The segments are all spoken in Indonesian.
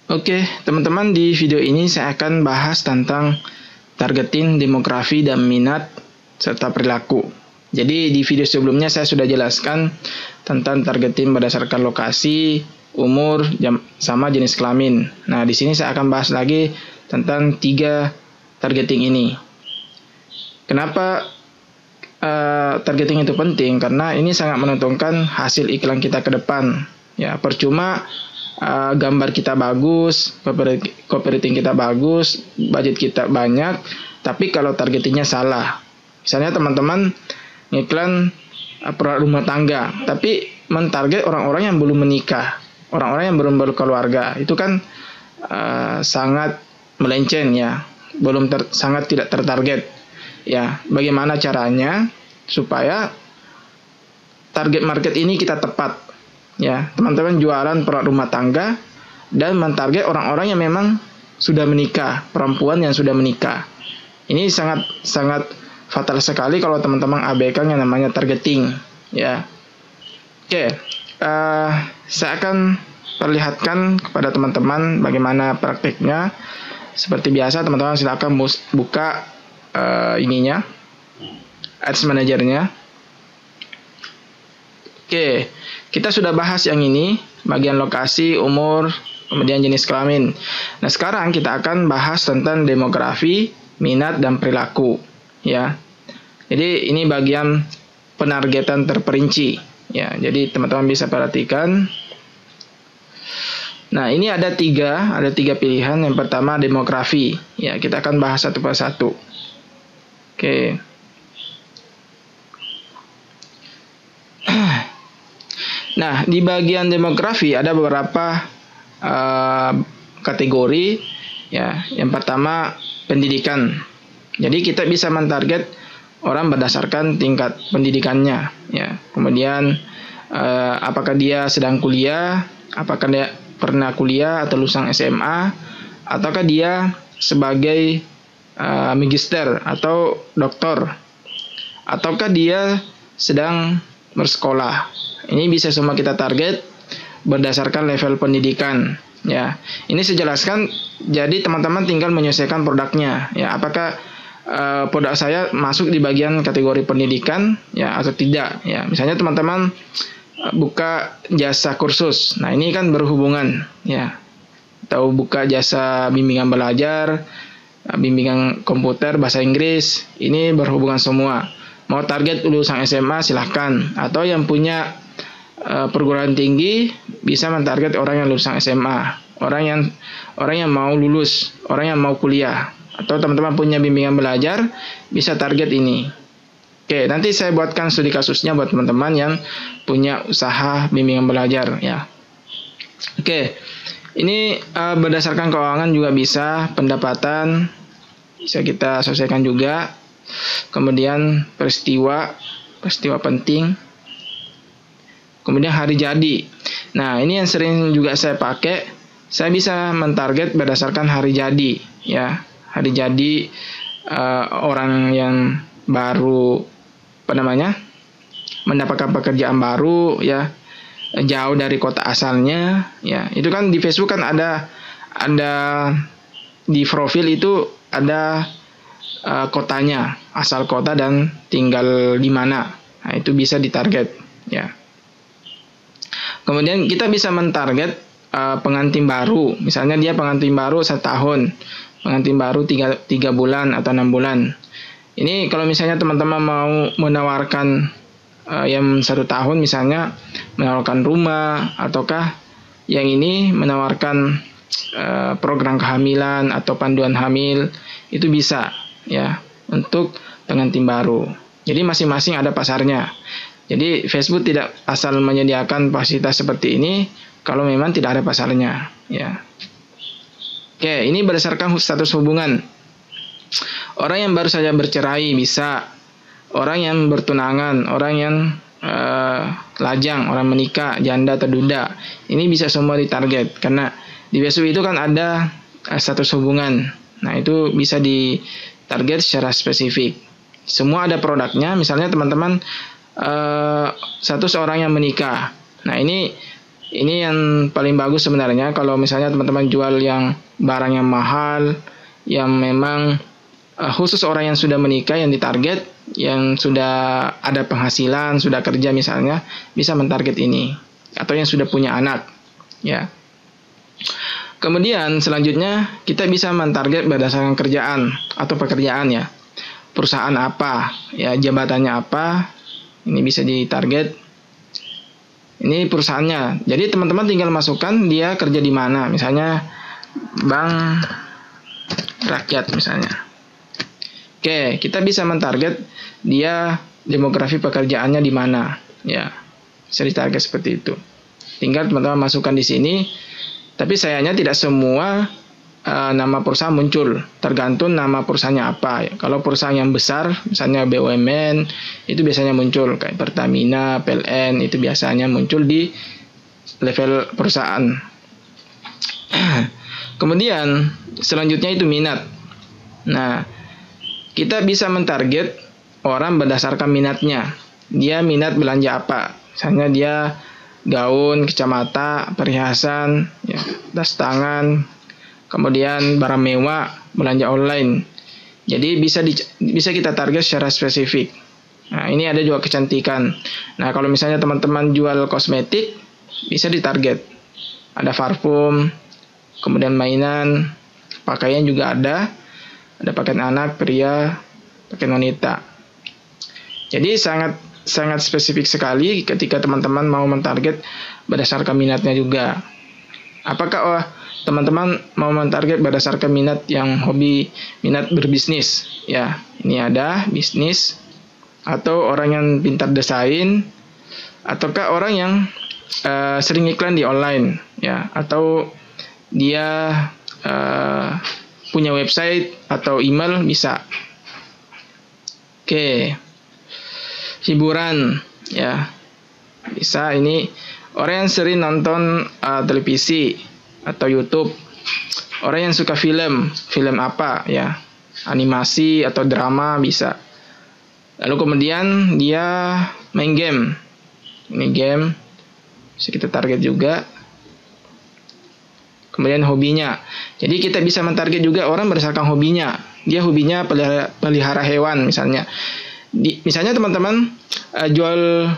Oke, teman-teman, di video ini saya akan bahas tentang targeting demografi dan minat serta perilaku. Jadi di video sebelumnya saya sudah jelaskan tentang targeting berdasarkan lokasi, umur, sama jenis kelamin. Nah, di sini saya akan bahas lagi tentang 3 targeting ini. Kenapa targeting itu penting? Karena ini sangat menentukan hasil iklan kita ke depan. Ya, percuma gambar kita bagus, copywriting kita bagus, budget kita banyak, tapi kalau targetingnya salah. Misalnya teman-teman ngiklan produk rumah tangga, tapi mentarget orang-orang yang belum menikah, orang-orang yang belum berkeluarga, itu kan sangat melenceng ya, sangat tidak tertarget. Ya, bagaimana caranya supaya target market ini kita tepat? Ya, teman-teman jualan produk rumah tangga dan mentarget orang-orang yang memang sudah menikah, perempuan yang sudah menikah. Ini sangat fatal sekali kalau teman-teman abaikan yang namanya targeting. Ya, oke, saya akan perlihatkan kepada teman-teman bagaimana praktiknya. Seperti biasa, teman-teman silakan buka ininya, Ads Manager-nya. Oke, kita sudah bahas yang ini, bagian lokasi, umur, kemudian jenis kelamin. Nah, sekarang kita akan bahas tentang demografi, minat, dan perilaku. Ya, jadi ini bagian penargetan terperinci. Ya, jadi teman-teman bisa perhatikan. Nah, ini ada tiga pilihan. Yang pertama demografi. Ya, kita akan bahas satu persatu. Oke. Nah, di bagian demografi ada beberapa kategori. Ya, yang pertama pendidikan. Jadi kita bisa mentarget orang berdasarkan tingkat pendidikannya. Ya, kemudian apakah dia sedang kuliah, apakah dia pernah kuliah atau lulusan SMA, ataukah dia sebagai magister atau doktor, ataukah dia sedang bersekolah. Ini bisa semua kita target berdasarkan level pendidikan. Ya, ini saya jelaskan. Jadi teman-teman tinggal menyesuaikan produknya. Ya, apakah produk saya masuk di bagian kategori pendidikan, ya atau tidak. Ya, misalnya teman-teman buka jasa kursus. Nah, ini kan berhubungan. Ya, atau buka jasa bimbingan belajar, bimbingan komputer, bahasa Inggris. Ini berhubungan semua. Mau target lulusan SMA silahkan, atau yang punya perguruan tinggi bisa mentarget orang yang lulusan SMA, orang yang mau lulus, orang yang mau kuliah, atau teman-teman punya bimbingan belajar bisa target ini. Oke, nanti saya buatkan studi kasusnya buat teman-teman yang punya usaha bimbingan belajar ya. Oke, ini berdasarkan keuangan juga bisa, pendapatan bisa kita selesaikan juga. Kemudian peristiwa penting. Kemudian hari jadi. Nah, ini yang sering juga saya pakai. Saya bisa mentarget berdasarkan hari jadi, ya. Hari jadi orang yang baru mendapatkan pekerjaan baru, ya. Jauh dari kota asalnya, ya. Itu kan di Facebook kan ada di profil itu ada kotanya, asal kota dan tinggal di mana. Nah, itu bisa ditarget, ya. Kemudian kita bisa mentarget pengantin baru. Misalnya dia pengantin baru 1 tahun, pengantin baru 3 bulan atau 6 bulan. Ini kalau misalnya teman-teman mau menawarkan yang 1 tahun, misalnya menawarkan rumah, ataukah yang ini menawarkan program kehamilan atau panduan hamil, itu bisa ya untuk pengantin baru. Jadi masing-masing ada pasarnya. Jadi Facebook tidak asal menyediakan fasilitas seperti ini kalau memang tidak ada pasarnya, ya. Oke, ini berdasarkan status hubungan. Orang yang baru saja bercerai bisa, orang yang bertunangan, orang yang lajang, orang menikah, janda atau duda. Ini bisa semua ditarget karena di Facebook itu kan ada status hubungan. Nah, itu bisa ditarget secara spesifik. Semua ada produknya. Misalnya teman-teman status orang yang menikah. Nah, ini ini yang paling bagus sebenarnya kalau misalnya teman-teman jual yang barang yang mahal, yang memang khusus orang yang sudah menikah yang ditarget, yang sudah ada penghasilan, sudah kerja misalnya, bisa mentarget ini, atau yang sudah punya anak, ya. Kemudian selanjutnya kita bisa mentarget berdasarkan kerjaan atau pekerjaan, ya. Perusahaan apa, ya, jabatannya apa, ini bisa ditarget. Ini perusahaannya. Jadi teman-teman tinggal masukkan dia kerja di mana, misalnya Bank Rakyat misalnya. Oke, kita bisa mentarget dia demografi pekerjaannya di mana, ya. Bisa ditarget seperti itu. Tinggal teman-teman masukkan di sini. Tapi sayangnya tidak semua nama perusahaan muncul, tergantung nama perusahaannya apa. Ya. Kalau perusahaan yang besar, misalnya BUMN, itu biasanya muncul kayak Pertamina, PLN, itu biasanya muncul di level perusahaan. Kemudian selanjutnya itu minat. Nah, kita bisa mentarget orang berdasarkan minatnya. Dia minat belanja apa? Misalnya dia gaun, kacamata, perhiasan, ya, tas tangan, kemudian barang mewah, belanja online. Jadi bisa kita target secara spesifik. Nah, ini ada juga kecantikan. Nah, kalau misalnya teman-teman jual kosmetik, bisa ditarget. Ada parfum, kemudian mainan, pakaian juga ada pakaian anak, pria, pakaian wanita. Jadi sangat spesifik sekali ketika teman-teman mau mentarget berdasarkan minatnya juga. Apakah teman-teman mau mentarget berdasarkan minat yang hobi, minat berbisnis? Ya, ini ada bisnis, atau orang yang pintar desain, ataukah orang yang sering iklan di online, ya, atau dia punya website atau email bisa. Oke. Hiburan, ya, bisa. Ini orang yang sering nonton televisi atau YouTube, orang yang suka film apa, ya, animasi atau drama bisa. Lalu kemudian dia main game, ini game bisa kita target juga. Kemudian hobinya, jadi kita bisa mentarget juga orang berdasarkan hobinya. Dia hobinya pelihara hewan misalnya. Misalnya teman-teman jual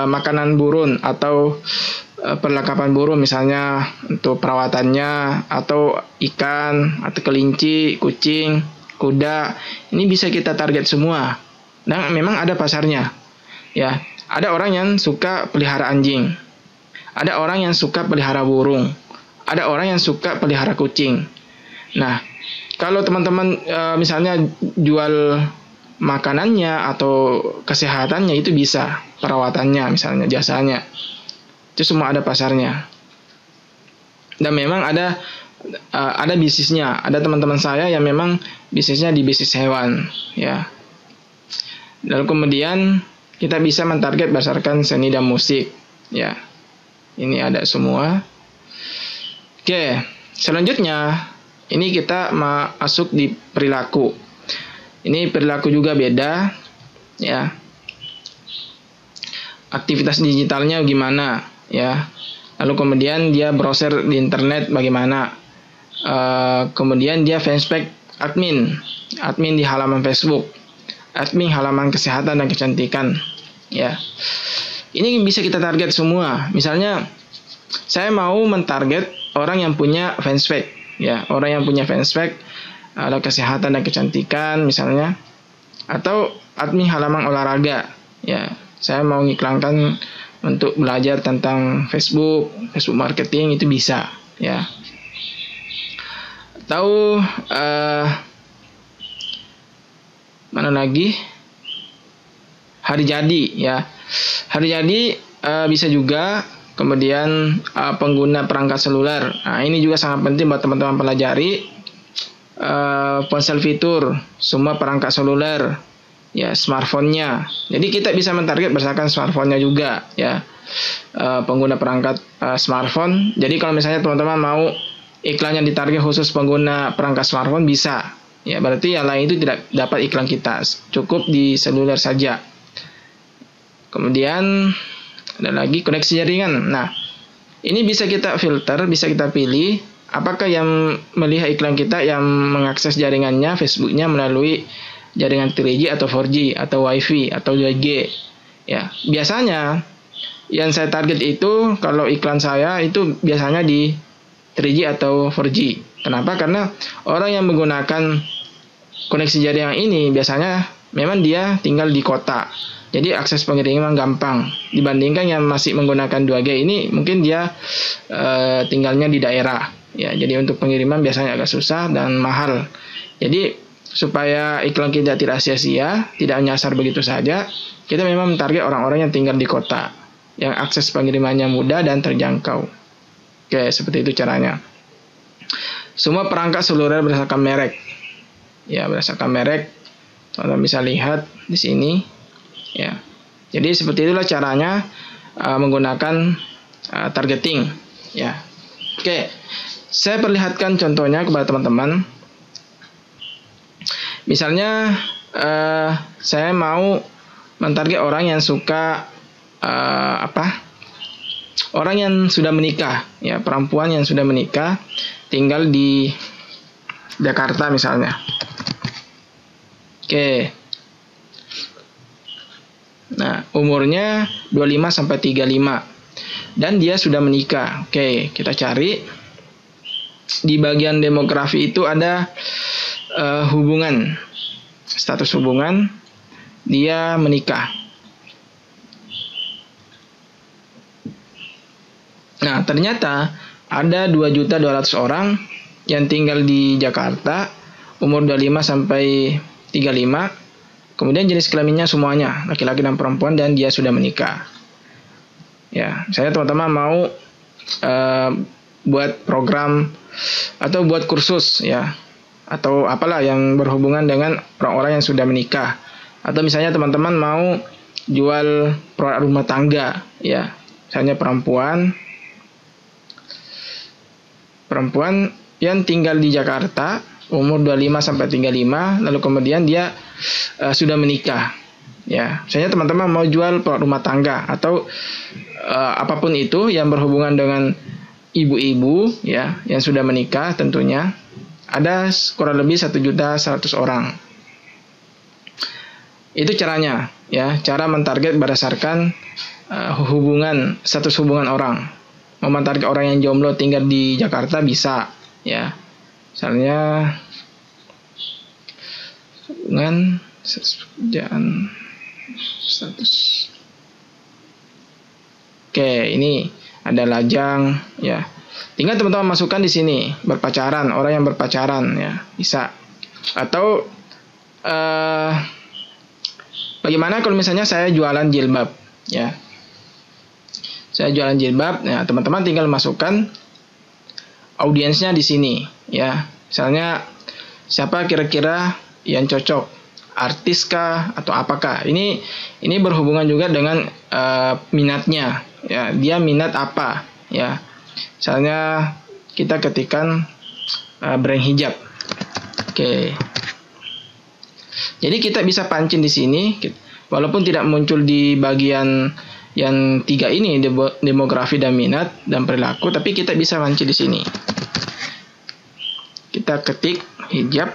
makanan burung atau perlengkapan burung, misalnya untuk perawatannya, atau ikan, atau kelinci, kucing, kuda, ini bisa kita target semua. Dan memang ada pasarnya, ya. Ada orang yang suka pelihara anjing, ada orang yang suka pelihara burung, ada orang yang suka pelihara kucing. Nah, kalau teman-teman misalnya jual makanannya atau kesehatannya, itu bisa, perawatannya misalnya, jasanya, itu semua ada pasarnya. Dan memang ada bisnisnya. Ada teman-teman saya yang memang bisnisnya di bisnis hewan, ya. Lalu kemudian kita bisa mentarget berdasarkan seni dan musik, ya. Ini ada semua. Oke, selanjutnya ini kita masuk di perilaku. Ini perilaku juga beda, ya. Aktivitas digitalnya gimana, ya. Lalu kemudian dia browser di internet bagaimana. Kemudian dia fanspage admin di halaman Facebook, admin halaman kesehatan dan kecantikan, ya. Ini bisa kita target semua. Misalnya saya mau mentarget orang yang punya fanspage, ya, orang yang punya fanspage ada kesehatan dan kecantikan misalnya, atau admin halaman olahraga, ya. Saya mau ngiklankan untuk belajar tentang Facebook marketing, itu bisa, ya. Atau mana lagi, hari jadi, ya. Hari jadi bisa juga. Kemudian pengguna perangkat seluler. Nah, ini juga sangat penting buat teman-teman pelajari. Ponsel fitur, semua perangkat seluler, ya, smartphone-nya. Jadi kita bisa mentarget berdasarkan smartphone-nya juga, ya. Pengguna perangkat smartphone. Jadi kalau misalnya teman-teman mau iklannya ditarget khusus pengguna perangkat smartphone, bisa, ya. Berarti yang lain itu tidak dapat iklan kita, cukup di seluler saja. Kemudian ada lagi koneksi jaringan. Nah, Ini bisa kita filter, bisa kita pilih apakah yang melihat iklan kita yang mengakses jaringannya Facebooknya melalui jaringan 3G atau 4G atau WiFi atau 2G. Ya, biasanya yang saya target itu kalau iklan saya itu biasanya di 3G atau 4G. Kenapa? Karena orang yang menggunakan koneksi jaringan ini biasanya memang dia tinggal di kota. Jadi akses pengiriman gampang dibandingkan yang masih menggunakan 2G ini mungkin dia tinggalnya di daerah. Ya, jadi untuk pengiriman biasanya agak susah dan mahal. Jadi supaya iklan kita tidak sia-sia, tidak nyasar begitu saja, kita memang mentarget orang-orang yang tinggal di kota, yang akses pengirimannya mudah dan terjangkau. Oke, seperti itu caranya. Semua perangkat seluler berdasarkan merek. Ya, berdasarkan merek. Teman-teman bisa lihat di sini. Ya, jadi seperti itulah caranya menggunakan targeting. Ya, oke, saya perlihatkan contohnya kepada teman-teman. Misalnya saya mau mentarget orang yang suka orang yang sudah menikah, ya, perempuan yang sudah menikah, tinggal di Jakarta misalnya. Oke. Nah, umurnya 25 sampai 35 dan dia sudah menikah. Oke, kita cari di bagian demografi itu ada hubungan, status hubungan, dia menikah. Nah, ternyata ada 2.200.000 orang yang tinggal di Jakarta, umur 25 sampai 35. Kemudian jenis kelaminnya semuanya, laki-laki dan perempuan, dan dia sudah menikah. Ya, saya teman-teman mau buat program atau buat kursus, ya, atau apalah yang berhubungan dengan orang-orang yang sudah menikah. Atau misalnya teman-teman mau jual produk rumah tangga, ya, misalnya perempuan yang tinggal di Jakarta, umur 25 sampai 35, lalu kemudian dia sudah menikah. Ya, misalnya teman-teman mau jual produk rumah tangga atau apapun itu yang berhubungan dengan ibu-ibu, ya, yang sudah menikah tentunya. Ada kurang lebih 1.100.000 orang. Itu caranya, ya, cara mentarget berdasarkan hubungan, status hubungan orang. Mau mentarget orang yang jomblo tinggal di Jakarta bisa, ya. Misalnya hubungan pekerjaan status. Oke, ini ada lajang, ya. Tinggal teman-teman masukkan di sini berpacaran, orang yang berpacaran, ya, bisa. Atau bagaimana kalau misalnya saya jualan jilbab, ya. Saya jualan jilbab, ya, teman-teman tinggal masukkan audiensnya di sini, ya. Misalnya siapa kira-kira yang cocok, artis kah atau apakah? Ini berhubungan juga dengan minatnya, ya. Dia minat apa, ya. Misalnya kita ketikkan brand hijab. Oke. Jadi kita bisa pancing di sini, walaupun tidak muncul di bagian yang 3 ini, demografi dan minat dan perilaku, tapi kita bisa pancing di sini. Kita ketik hijab.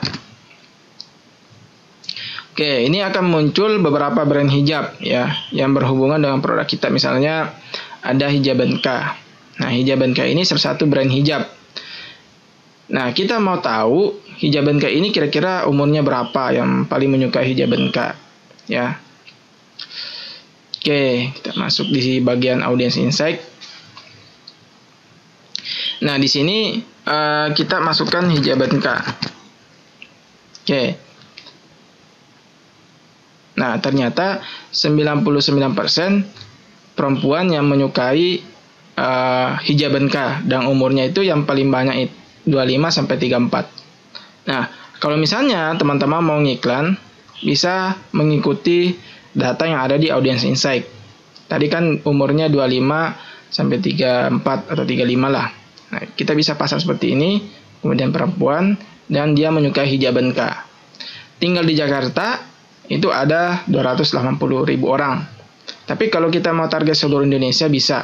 Oke, ini akan muncul beberapa brand hijab, ya, yang berhubungan dengan produk kita. Misalnya ada Hijabenka. Nah, Hijabenka ini salah satu brand hijab. Nah, kita mau tahu Hijabenka ini kira-kira umurnya berapa yang paling menyukai Hijabenka, ya. Oke, kita masuk di bagian audience insight. Nah, di sini kita masukkan Hijabenka. Oke. Nah, ternyata 99% perempuan yang menyukai Hijabenka dan umurnya itu yang paling banyak 25 sampai 34. Nah, kalau misalnya teman-teman mau ngiklan, bisa mengikuti data yang ada di audience insight. Tadi kan umurnya 25 sampai 34 atau 35 lah. Nah, kita bisa pasang seperti ini, kemudian perempuan, dan dia menyukai Hijabenka. Tinggal di Jakarta, itu ada 280.000 orang. Tapi kalau kita mau target seluruh Indonesia bisa.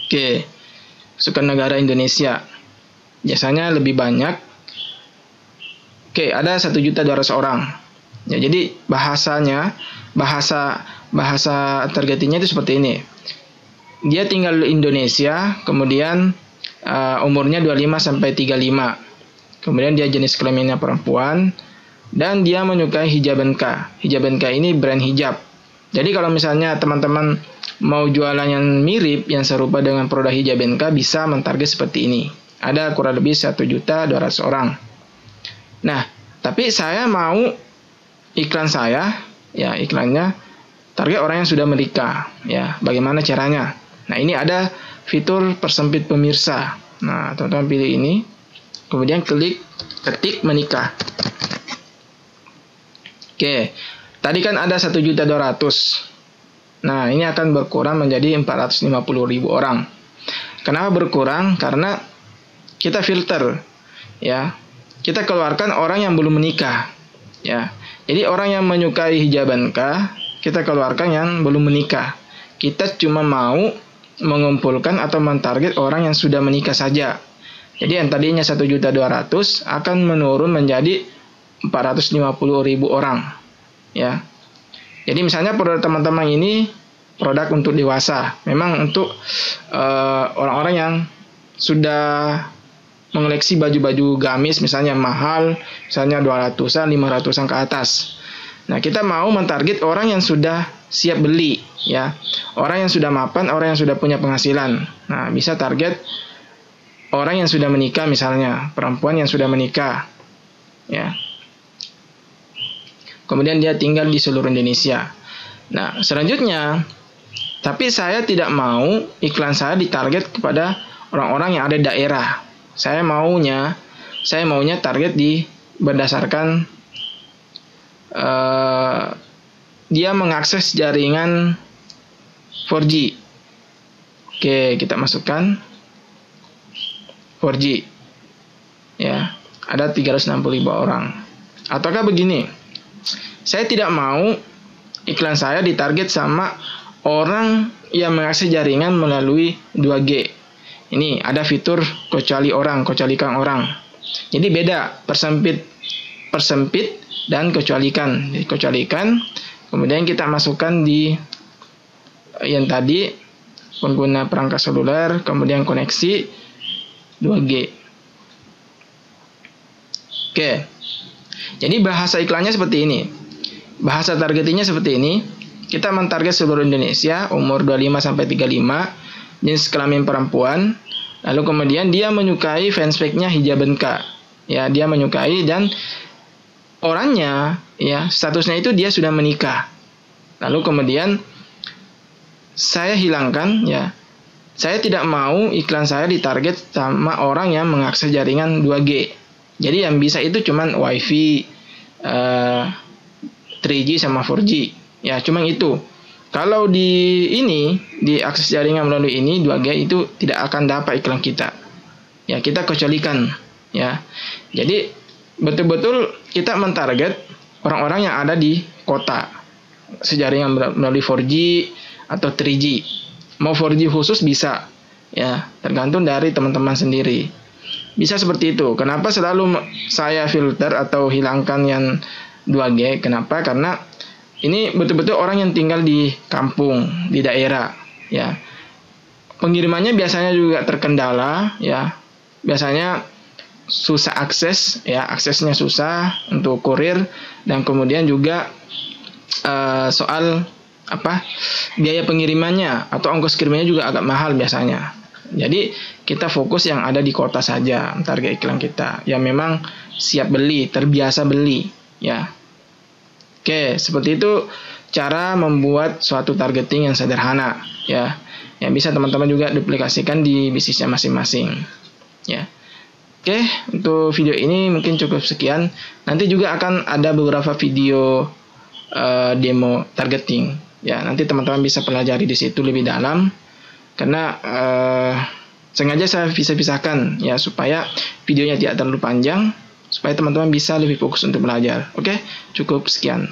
Oke, masukkan negara Indonesia. Biasanya lebih banyak. Oke, ada 1.200.000 orang. Ya, jadi bahasa targetingnya itu seperti ini. Dia tinggal di Indonesia, kemudian umurnya 25 sampai 35. Kemudian dia jenis kelaminnya perempuan dan dia menyukai hijabenka. Hijabenka ini brand hijab. Jadi kalau misalnya teman-teman mau jualan yang mirip, yang serupa dengan produk hijabenka, bisa mentarget seperti ini. Ada kurang lebih 1.200.000 orang. Nah, tapi saya mau iklan saya, ya iklannya target orang yang sudah menikah. Ya, bagaimana caranya? Nah, ini ada fitur persempit pemirsa. Nah, teman-teman pilih ini, kemudian ketik menikah. Oke, tadi kan ada 1.200.000. Nah, ini akan berkurang menjadi 450.000 orang. Kenapa berkurang? Karena kita filter, ya. Kita keluarkan orang yang belum menikah, ya. Jadi orang yang menyukai hijabenka, kita keluarkan yang belum menikah. Kita cuma mau mengumpulkan atau mentarget orang yang sudah menikah saja. Jadi yang tadinya 1.200.000 akan menurun menjadi 450.000 orang, ya. Jadi misalnya produk teman-teman ini produk untuk dewasa, memang untuk orang-orang yang sudah mengoleksi baju-baju gamis misalnya mahal, misalnya 200-an, 500-an ke atas. Nah, kita mau mentarget orang yang sudah siap beli, ya. Orang yang sudah mapan, orang yang sudah punya penghasilan. Nah, bisa target orang yang sudah menikah misalnya, perempuan yang sudah menikah, ya. Kemudian dia tinggal di seluruh Indonesia. Nah, selanjutnya, tapi saya tidak mau iklan saya ditarget kepada orang-orang yang ada di daerah. Saya maunya target berdasarkan dia mengakses jaringan 4G. Oke, kita masukkan 4G. Ya, ada 360.000 orang. Ataukah begini? Saya tidak mau iklan saya ditarget sama orang yang mengakses jaringan melalui 2G. Ini ada fitur kecualikan orang. Jadi beda persempit dan kecualikan. Jadi kecualikan, kemudian kita masukkan di yang tadi pengguna perangkat seluler, kemudian koneksi 2G. Oke. Jadi bahasa iklannya seperti ini. Bahasa targetingnya seperti ini. Kita mentarget seluruh Indonesia, umur 25 sampai 35, jenis kelamin perempuan. Lalu kemudian dia menyukai fanspage-nya hijabenka. Ya, dia menyukai dan orangnya, ya, statusnya itu dia sudah menikah. Lalu kemudian saya hilangkan, ya. Saya tidak mau iklan saya ditarget sama orang yang mengakses jaringan 2G. Jadi yang bisa itu cuman WiFi, 3G sama 4G. Ya, cuma itu. Kalau di akses jaringan melalui ini 2G itu tidak akan dapat iklan kita. Ya, kita kecualikan, ya. Jadi betul-betul kita mentarget orang-orang yang ada di kota. Sejaringan melalui 4G atau 3G. Mau 4G khusus bisa. Ya, tergantung dari teman-teman sendiri. Bisa seperti itu. Kenapa selalu saya filter atau hilangkan yang 2G? Kenapa? Karena ini betul-betul orang yang tinggal di kampung, di daerah, ya. Pengirimannya biasanya juga terkendala, ya. Biasanya susah akses, ya, aksesnya susah untuk kurir, dan kemudian juga soal biaya pengirimannya atau ongkos kirimnya juga agak mahal biasanya. Jadi kita fokus yang ada di kota saja target iklan kita, yang memang siap beli, terbiasa beli, ya. Oke, seperti itu cara membuat suatu targeting yang sederhana, ya. Yang bisa teman-teman juga duplikasikan di bisnisnya masing-masing, ya. Oke, untuk video ini mungkin cukup sekian. Nanti juga akan ada beberapa video demo targeting, ya. Nanti teman-teman bisa pelajari di situ lebih dalam, karena sengaja saya pisah-pisahkan, ya, supaya videonya tidak terlalu panjang, supaya teman-teman bisa lebih fokus untuk belajar. Oke, cukup sekian.